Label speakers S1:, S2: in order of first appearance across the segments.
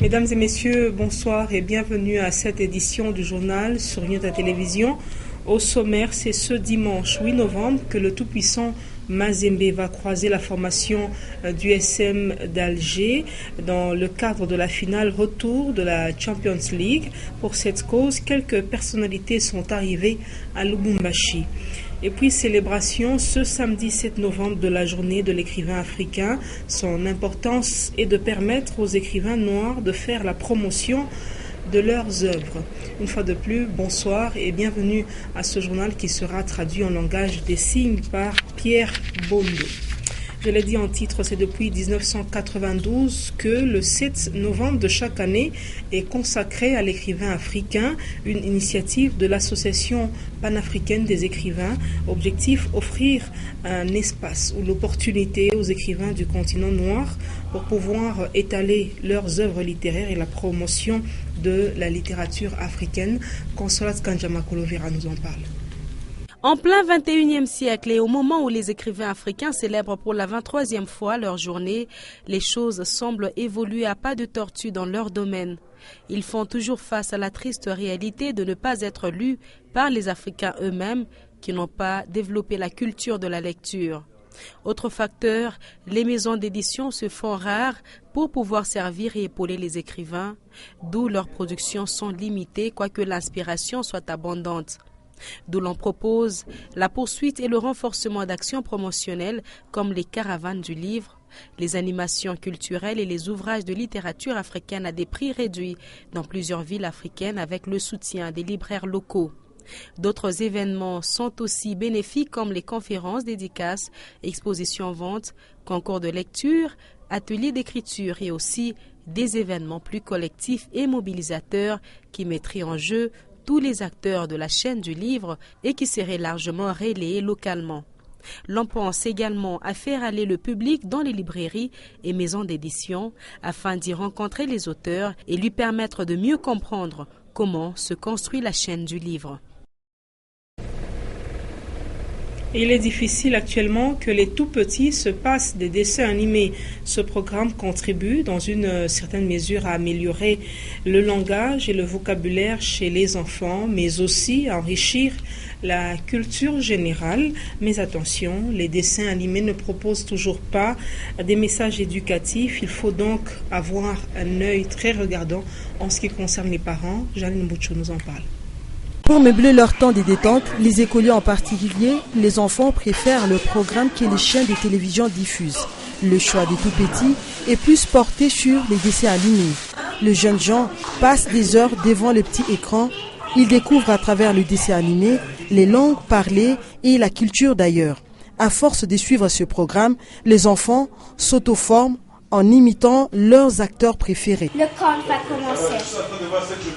S1: Mesdames et messieurs, bonsoir et bienvenue à cette édition du journal sur Unita Télévision. Au sommaire, c'est ce dimanche 8 novembre que le tout-puissant Mazembe va croiser la formation du SM d'Alger dans le cadre de la finale retour de la Champions League. Pour cette cause, quelques personnalités sont arrivées à Lubumbashi. Et puis, célébration ce samedi 7 novembre de la journée de l'écrivain africain. Son importance est de permettre aux écrivains noirs de faire la promotion de leurs œuvres. Une fois de plus, bonsoir et bienvenue à ce journal qui sera traduit en langage des signes par Pierre Bondo. Je l'ai dit en titre, c'est depuis 1992 que le 7 novembre de chaque année est consacré à l'écrivain africain, une initiative de l'Association panafricaine des écrivains. Objectif, offrir un espace ou l'opportunité aux écrivains du continent noir pour pouvoir étaler leurs œuvres littéraires et la promotion de la littérature africaine. Consolat Kanjama Kolovera nous en parle.
S2: En plein 21e siècle et au moment où les écrivains africains célèbrent pour la 23e fois leur journée, les choses semblent évoluer à pas de tortue dans leur domaine. Ils font toujours face à la triste réalité de ne pas être lus par les Africains eux-mêmes qui n'ont pas développé la culture de la lecture. Autre facteur, les maisons d'édition se font rares pour pouvoir servir et épauler les écrivains, d'où leurs productions sont limitées quoique l'inspiration soit abondante. D'où l'on propose la poursuite et le renforcement d'actions promotionnelles comme les caravanes du livre, les animations culturelles et les ouvrages de littérature africaine à des prix réduits dans plusieurs villes africaines avec le soutien des libraires locaux. D'autres événements sont aussi bénéfiques comme les conférences, dédicaces, expositions-ventes, concours de lecture, ateliers d'écriture et aussi des événements plus collectifs et mobilisateurs qui mettraient en jeu tous les acteurs de la chaîne du livre et qui seraient largement relayés localement. L'on pense également à faire aller le public dans les librairies et maisons d'édition afin d'y rencontrer les auteurs et lui permettre de mieux comprendre comment se construit la chaîne du livre.
S1: Il est difficile actuellement que les tout-petits se passent des dessins animés. Ce programme contribue dans une certaine mesure à améliorer le langage et le vocabulaire chez les enfants, mais aussi à enrichir la culture générale. Mais attention, les dessins animés ne proposent toujours pas des messages éducatifs. Il faut donc avoir un œil très regardant en ce qui concerne les parents. Janine Bouchou nous en parle.
S3: Pour meubler leur temps de détente, les écoliers en particulier, les enfants préfèrent le programme que les chaînes de télévision diffusent. Le choix des tout-petits est plus porté sur les dessins animés. Le jeune Jean passe des heures devant le petit écran. Il découvre à travers le dessin animé les langues parlées et la culture d'ailleurs. À force de suivre ce programme, les enfants s'auto-forment en imitant leurs acteurs préférés.
S4: Le conte va commencer.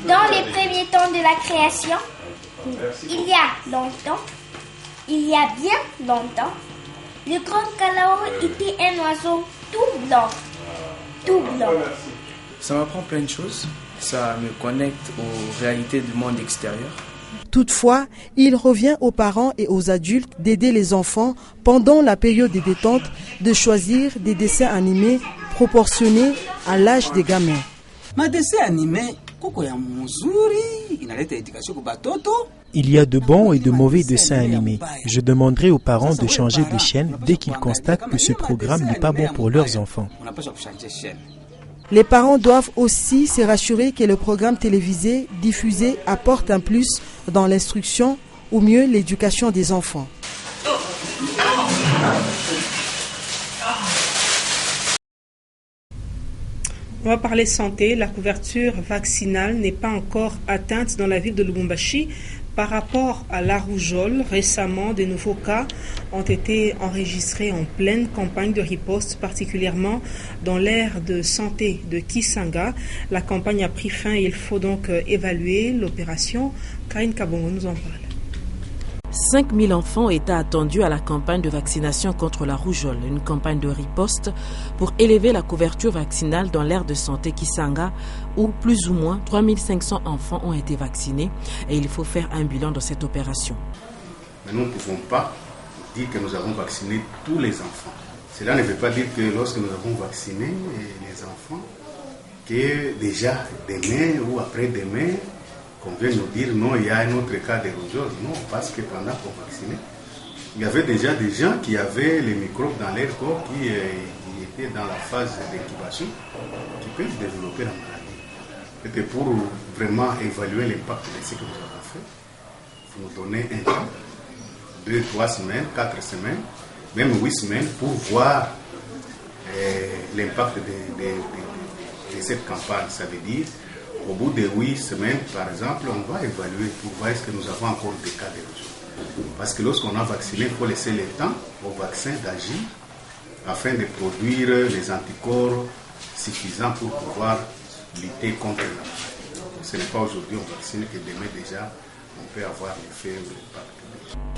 S4: Dans les premiers temps de la création, il y a longtemps, il y a bien longtemps, le grand Kalao était un oiseau tout blanc. Tout blanc.
S5: Ça m'apprend plein de choses. Ça me connecte aux réalités du monde extérieur.
S3: Toutefois, il revient aux parents et aux adultes d'aider les enfants pendant la période de détente de choisir des dessins animés proportionnés à l'âge des gamins.
S6: Il y a de bons et de mauvais dessins animés. Je demanderai aux parents de changer de chaîne dès qu'ils constatent que ce programme n'est pas bon pour leurs enfants.
S3: Les parents doivent aussi se rassurer que le programme télévisé diffusé apporte un plus dans l'instruction ou mieux l'éducation des enfants.
S1: On va parler santé. La couverture vaccinale n'est pas encore atteinte dans la ville de Lubumbashi. Par rapport à la rougeole, récemment, des nouveaux cas ont été enregistrés en pleine campagne de riposte, particulièrement dans l'aire de santé de Kisanga. La campagne a pris fin et il faut donc évaluer l'opération. Karine Kabongo nous en parle.
S2: 5000 enfants étaient attendus à la campagne de vaccination contre la rougeole, une campagne de riposte pour élever la couverture vaccinale dans l'aire de santé Kisanga, où plus ou moins 3500 enfants ont été vaccinés et il faut faire un bilan de cette opération.
S7: Mais nous ne pouvons pas dire que nous avons vacciné tous les enfants. Cela ne veut pas dire que lorsque nous avons vacciné les enfants, que déjà demain ou après-demain, qu'on vient nous dire non, il y a un autre cas de rougeole. Non, parce que pendant qu'on vaccinait, il y avait déjà des gens qui avaient les microbes dans leur corps qui étaient dans la phase d'incubation, qui peuvent développer la maladie. C'était pour vraiment évaluer l'impact de ce que nous avons fait. Il faut nous donner un temps, 2, 3 semaines, 4 semaines, même 8 semaines, pour voir l'impact de cette campagne. Ça veut dire, au bout de 8 semaines, par exemple, on va évaluer pour voir est-ce que nous avons encore des cas de rougeole. Parce que lorsqu'on a vacciné, il faut laisser le temps au vaccin d'agir afin de produire les anticorps suffisants pour pouvoir lutter contre la maladie. Ce n'est pas aujourd'hui on vaccine que demain déjà on peut avoir l'effet ou l'impact.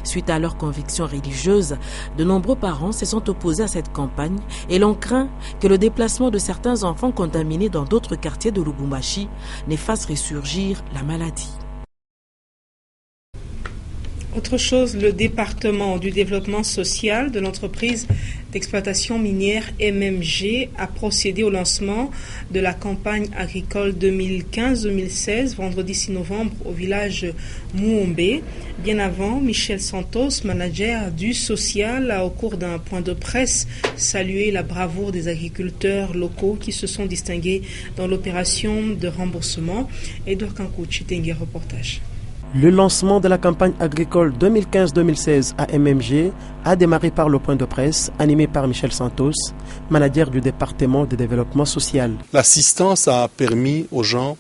S8: Suite à leurs convictions religieuses, de nombreux parents se sont opposés à cette campagne et l'on craint que le déplacement de certains enfants contaminés dans d'autres quartiers de Lubumbashi ne fasse ressurgir la maladie.
S1: Autre chose, le département du développement social de l'entreprise d'exploitation minière MMG a procédé au lancement de la campagne agricole 2015-2016, vendredi 6 novembre, au village Mouombe. Bien avant, Michel Santos, manager du social, a au cours d'un point de presse salué la bravoure des agriculteurs locaux qui se sont distingués dans l'opération de remboursement. Edouard Kankouchi, Tengue, reportage.
S6: Le lancement de la campagne agricole 2015-2016 à MMG a démarré par le point de presse animé par Michel Santos, manager du département de développement social.
S9: L'assistance a permis aux gens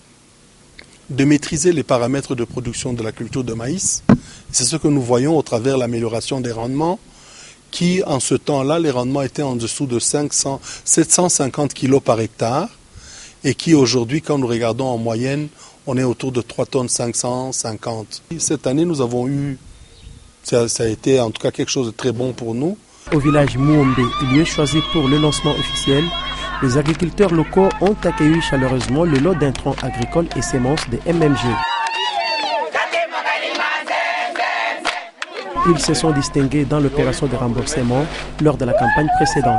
S9: de maîtriser les paramètres de production de la culture de maïs. C'est ce que nous voyons au travers de l'amélioration des rendements qui, en ce temps-là, les rendements étaient en dessous de 750 kg par hectare et qui, aujourd'hui, quand nous regardons en moyenne, on est autour de 3 tonnes 550. Cette année, nous avons eu, ça a été en tout cas quelque chose de très bon pour nous.
S6: Au village Mouombe, lieu choisi pour le lancement officiel, les agriculteurs locaux ont accueilli chaleureusement le lot d'intrants agricoles et semences de MMG. Ils se sont distingués dans l'opération de remboursement lors de la campagne précédente.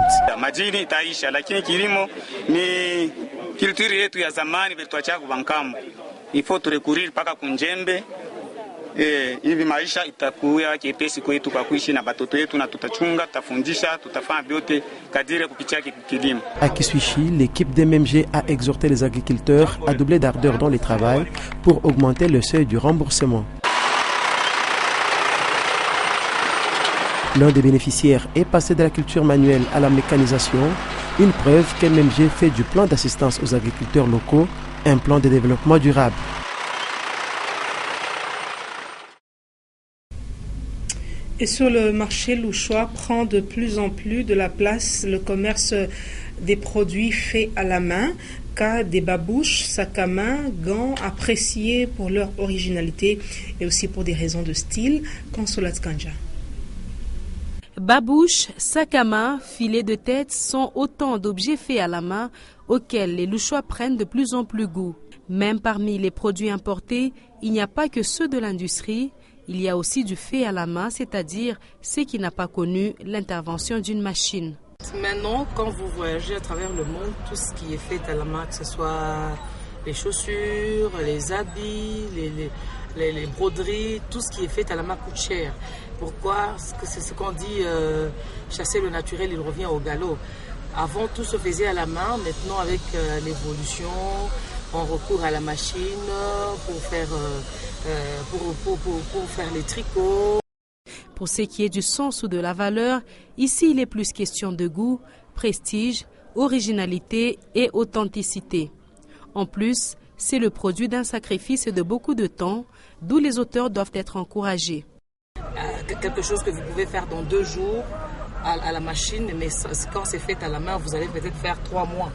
S10: Il faut recourir mpaka kunjembe hivi maisha itakuwa kiepesi kwetu kwa kuishi na batoto yetu na tutachunga, tutafundisha, tutafanya vyote kadiri kupitia kilimo.
S6: À Kiswichi, l'équipe d'MMG a exhorté les agriculteurs à doubler d'ardeur dans le travail pour augmenter le seuil du remboursement. L'un des bénéficiaires est passé de la culture manuelle à la mécanisation, une preuve qu'MMG fait du plan d'assistance aux agriculteurs locaux un plan de développement durable.
S1: Et sur le marché louchois prend de plus en plus de la place le commerce des produits faits à la main, cas des babouches, sacs à main, gants appréciés pour leur originalité et aussi pour des raisons de style. Consolat Kanja.
S2: Babouches, sacs à main, filets de tête sont autant d'objets faits à la main auxquels les louchois prennent de plus en plus goût. Même parmi les produits importés, il n'y a pas que ceux de l'industrie, il y a aussi du fait à la main, c'est-à-dire ce qui n'a pas connu l'intervention d'une machine.
S11: Maintenant, quand vous voyagez à travers le monde, tout ce qui est fait à la main, que ce soit les chaussures, les habits, les broderies, tout ce qui est fait à la main coûte cher. Pourquoi? C'est ce qu'on dit, chasser le naturel, il revient au galop. Avant, tout se faisait à la main. Maintenant, avec l'évolution, on recourt à la machine pour faire les tricots.
S2: Pour ce qui est du sens ou de la valeur, ici, il est plus question de goût, prestige, originalité et authenticité. En plus, c'est le produit d'un sacrifice et de beaucoup de temps, d'où les auteurs doivent être encouragés.
S11: Quelque chose que vous pouvez faire dans 2 jours à la machine, mais quand c'est fait à la main, vous allez peut-être faire 3 mois.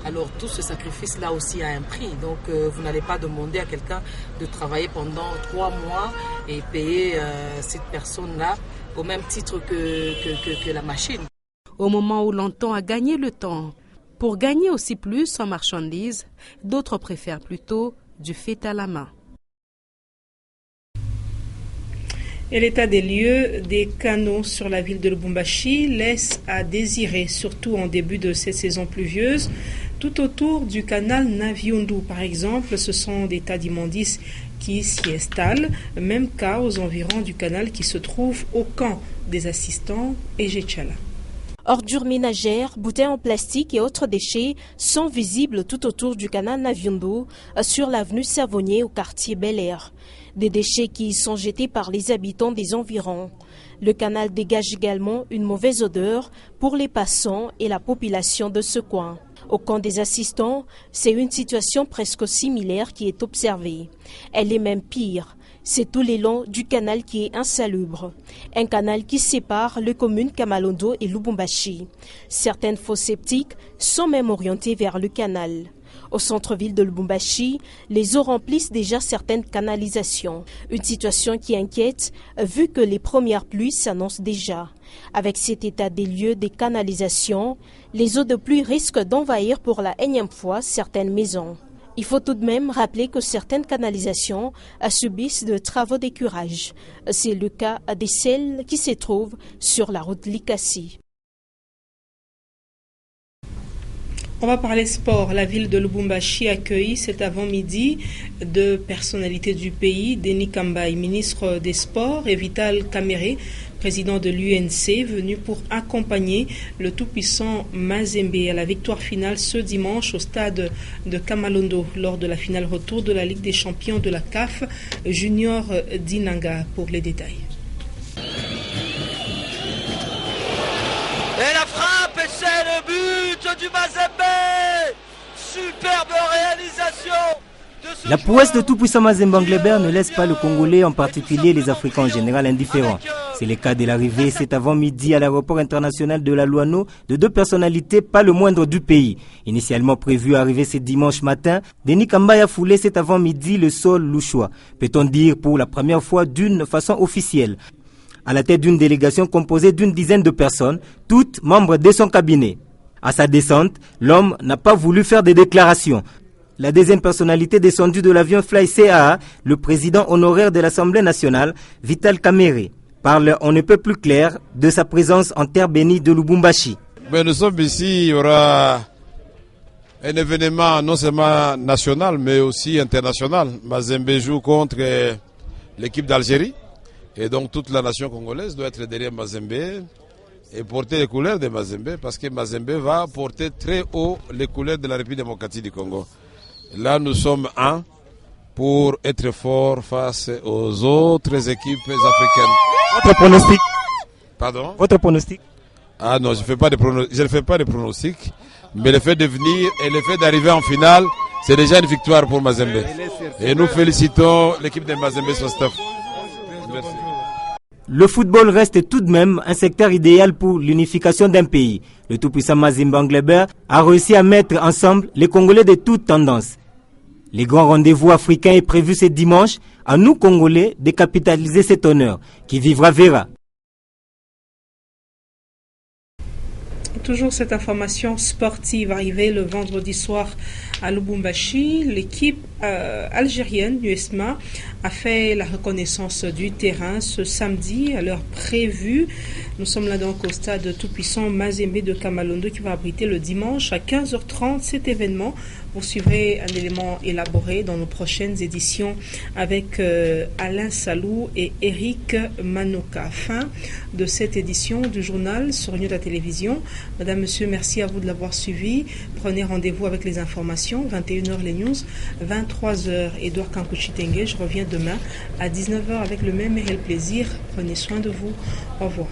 S11: Alors tout ce sacrifice-là aussi a un prix. Donc vous n'allez pas demander à quelqu'un de travailler pendant 3 mois et payer cette personne-là au même titre que la machine.
S2: Au moment où l'on tend à gagner le temps, pour gagner aussi plus en marchandises, d'autres préfèrent plutôt du fait à la main.
S1: Et l'état des lieux des canaux sur la ville de Lubumbashi laisse à désirer, surtout en début de cette saison pluvieuse. Tout autour du canal Naviundu, par exemple, ce sont des tas d'immondices qui s'y installent. Même cas aux environs du canal qui se trouve au camp des assistants et Getchala.
S12: Ordures ménagères, bouteilles en plastique et autres déchets sont visibles tout autour du canal Naviundu sur l'avenue Savonnier au quartier Bel Air. Des déchets qui y sont jetés par les habitants des environs. Le canal dégage également une mauvaise odeur pour les passants et la population de ce coin. Au camp des assistants, c'est une situation presque similaire qui est observée. Elle est même pire. C'est tout le long du canal qui est insalubre. Un canal qui sépare les communes Kamalondo et Lubumbashi. Certaines fosses septiques sont même orientées vers le canal. Au centre-ville de Lubumbashi, les eaux remplissent déjà certaines canalisations. Une situation qui inquiète vu que les premières pluies s'annoncent déjà. Avec cet état des lieux des canalisations, les eaux de pluie risquent d'envahir pour la énième fois certaines maisons. Il faut tout de même rappeler que certaines canalisations subissent de travaux d'écurage. C'est le cas des celles qui se trouvent sur la route Likasi.
S1: On va parler sport. La ville de Lubumbashi accueille cet avant-midi deux personnalités du pays, Denis Kambaï, ministre des Sports, et Vital Kamerhe, président de l'UNC, venu pour accompagner le tout-puissant Mazembe à la victoire finale ce dimanche au stade de Kamalondo lors de la finale retour de la Ligue des champions de la CAF Junior d'Inanga. Pour les détails.
S13: Et la frappe, et c'est le but du Mazembe. Superbe réalisation.
S14: La prouesse de tout-puissant Mazembe Anglebert ne laisse pas le Congolais, en particulier les Africains en général, indifférents. C'est le cas de l'arrivée cet avant-midi à l'aéroport international de la Luano de deux personnalités pas le moindre du pays. Initialement prévu à arriver ce dimanche matin, Denis Kambaï a foulé cet avant-midi le sol louchois. Peut-on dire pour la première fois d'une façon officielle. À la tête d'une délégation composée d'une dizaine de personnes, toutes membres de son cabinet. À sa descente, l'homme n'a pas voulu faire des déclarations. La deuxième personnalité descendue de l'avion Fly CAA, le président honoraire de l'Assemblée nationale, Vital Kamerhe, parle on ne peut plus clair de sa présence en terre bénie de Lubumbashi.
S15: Mais nous sommes ici, il y aura un événement non seulement national mais aussi international. Mazembe joue contre l'équipe d'Algérie et donc toute la nation congolaise doit être derrière Mazembe et porter les couleurs de Mazembe parce que Mazembe va porter très haut les couleurs de la République démocratique du Congo. Là, nous sommes un pour être fort face aux autres équipes africaines.
S14: Votre pronostic?
S15: Pardon?
S14: Votre pronostic?
S15: Ah non, je ne fais pas de pronostic, mais le fait de venir et le fait d'arriver en finale, c'est déjà une victoire pour Mazembe. Et nous félicitons l'équipe de Mazembe et son staff. Merci.
S14: Le football reste tout de même un secteur idéal pour l'unification d'un pays. Le tout-puissant Mazembe Anglebert a réussi à mettre ensemble les Congolais de toutes tendances. Les grands rendez-vous africains est prévu ce dimanche. À nous, Congolais, de capitaliser cet honneur qui vivra verra.
S1: Toujours cette information sportive arrivée le vendredi soir à Lubumbashi. L'équipe algérienne USMA a fait la reconnaissance du terrain ce samedi à l'heure prévue. Nous sommes là donc au stade tout-puissant Mazembe de Kamalondo qui va abriter le dimanche à 15h30 cet événement. Vous suivrez un élément élaboré dans nos prochaines éditions avec Alain Salou et Eric Manoka. Fin de cette édition du journal sur Nyota Télévision. Madame, Monsieur, merci à vous de l'avoir suivi. Prenez rendez-vous avec les informations. 21h les news, 23h Edouard Kankuchitenge. Je reviens demain à 19h avec le même et réel plaisir. Prenez soin de vous. Au revoir.